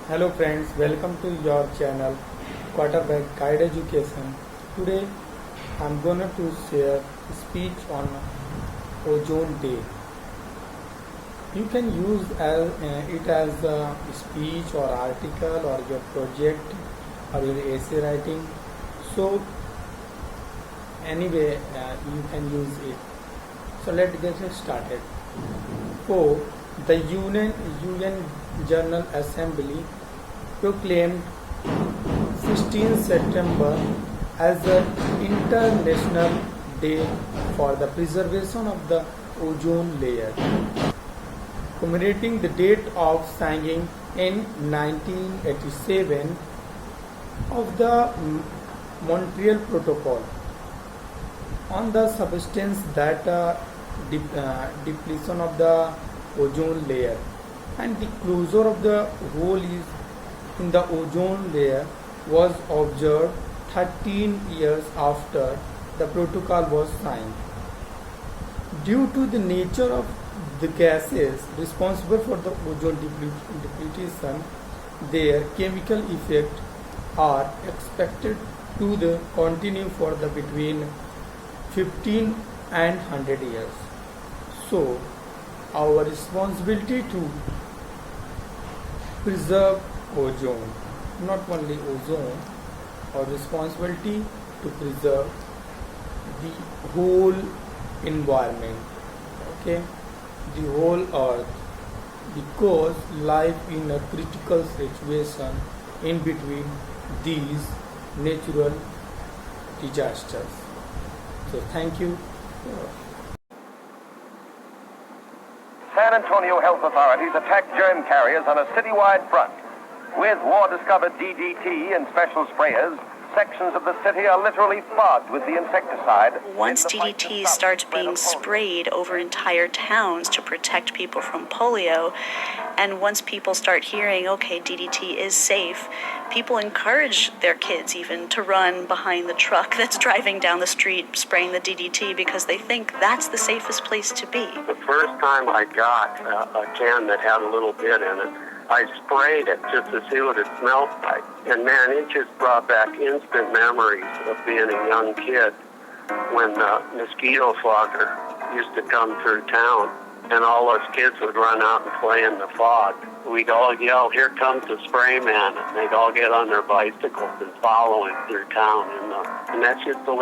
Hello friends, welcome to your channel Quarterback Guide Education. Today I'm gonna to share a speech on Ozone Day. You can use it as a speech or article or your project or your essay writing. So anyway, you can use it. So let's get started. So the UN General Assembly proclaimed 16 September as the International Day for the Preservation of the Ozone Layer, commemorating the date of signing in 1987 of the Montreal Protocol on the substance that depletion of the ozone layer and the closure of the hole in the ozone layer was observed 13 years after the protocol was signed. Due to the nature of the gases responsible for the ozone depletion, their chemical effects are expected to continue for the between 15 and 100 years. So, our responsibility to preserve ozone, not only ozone, our responsibility to preserve the whole environment, okay, the whole earth, because life in a critical situation in between these natural disasters. So thank you. San Antonio health authorities attacked germ carriers on a citywide front. With war-discovered DDT and special sprayers, sections of the city are literally fogged with the insecticide. Once DDT starts being sprayed over entire towns to protect people from polio, and once people start hearing, okay, DDT is safe, people encourage their kids even to run behind the truck that's driving down the street spraying the DDT because they think that's the safest place to be. The first time I got a can that had a little bit in it, I sprayed it just to see what it smelled like. And man, it just brought back instant memories of being a young kid when the mosquito fogger used to come through town and all us kids would run out and play in the fog. We'd all yell, "Here comes the spray man," and they'd all get on their bicycles and follow him through town. And that's just the way